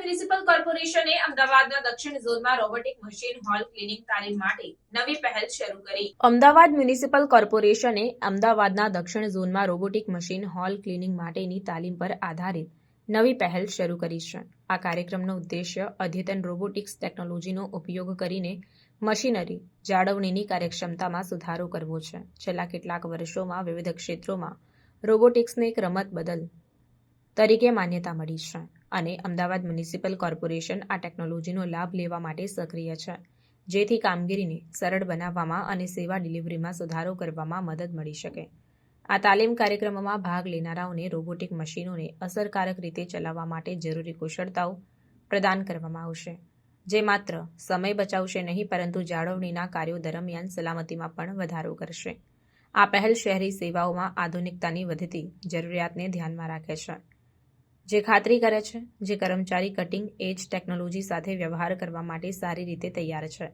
Municipal કોર્પોરેશને અમદાવાદના દક્ષિણ ઝોનમાં રોબોટિક મશીન હોલ ક્લિનિંગ તાલીમ માટે નવી પહેલ શરૂ કરી. અમદાવાદ મ્યુનિસિપલ કોર્પોરેશને અમદાવાદના દક્ષિણ ઝોનમાં રોબોટિક મશીન હોલ ક્લિનિંગ માટેની તાલીમ પર આધારિત નવી પહેલ શરૂ કરી છે. આ કાર્યક્રમનો ઉદ્દેશ્ય અદ્યતન રોબોટિક્સ ટેકનોલોજીનો ઉપયોગ કરીને મશીનરી જાળવણીની કાર્યક્ષમતામાં સુધારો કરવો છે. છેલ્લા કેટલાક વર્ષોમાં વિવિધ ક્ષેત્રોમાં રોબોટિક્સને એક રમત બદલ તરીકે માન્યતા મળી છે અને અમદાવાદ મ્યુનિસિપલ કોર્પોરેશન આ ટેકનોલોજીનો લાભ લેવા માટે સક્રિય છે, જેથી કામગીરીને સરળ બનાવવામાં અને સેવા ડિલિવરીમાં સુધારો કરવામાં મદદ મળી શકે. આ તાલીમ કાર્યક્રમમાં ભાગ લેનારાઓને રોબોટિક મશીનોને અસરકારક રીતે ચલાવવા માટે જરૂરી કુશળતાઓ પ્રદાન કરવામાં આવશે, જે માત્ર સમય બચાવશે નહીં પરંતુ જાળવણીના કાર્યો દરમિયાન સલામતીમાં પણ વધારો કરશે. આ પહેલ શહેરી સેવાઓમાં આધુનિકતાની વધતી જરૂરિયાતને ધ્યાનમાં રાખે છે, જે ખાતરી કરે છે જે કર્મચારી કટિંગ એજ ટેકનોલોજી સાથે વ્યવહાર કરવા માટે સારી રીતે તૈયાર છે.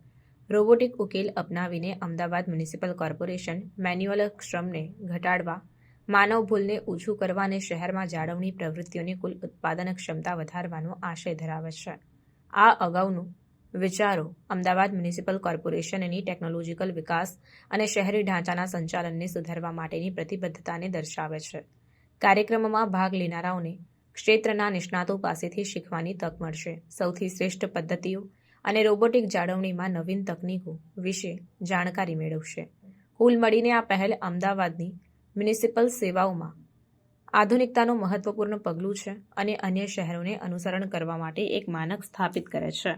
રોબોટિક ઉકેલ અપનાવીને અમદાવાદ મ્યુનિસિપલ કોર્પોરેશન મેન્યુઅલ શ્રમને ઘટાડવા, માનવ ભૂલને ઓછું કરવા અને શહેરમાં જાળવણી પ્રવૃત્તિઓની કુલ ઉત્પાદન ક્ષમતા વધારવાનો આશય ધરાવે છે. આ અગાઉનું વિચારો અમદાવાદ મ્યુનિસિપલ કોર્પોરેશનની ટેકનોલોજીકલ વિકાસ અને શહેરી ઢાંચાના સંચાલનને સુધારવા માટેની પ્રતિબદ્ધતાને દર્શાવે છે. કાર્યક્રમમાં ભાગ લેનારાઓને ક્ષેત્રના નિષ્ણાતો પાસેથી શીખવાની તક મળશે, સૌથી શ્રેષ્ઠ પદ્ધતિઓ અને રોબોટિક જાળવણીમાં નવીન તકનીકો વિશે જાણકારી મેળવશે. કુલ મળીને આ પહેલ અમદાવાદની મ્યુનિસિપલ સેવાઓમાં આધુનિકતાનું મહત્વપૂર્ણ પગલું છે અને અન્ય શહેરોને અનુસરણ કરવા માટે એક માનક સ્થાપિત કરે છે.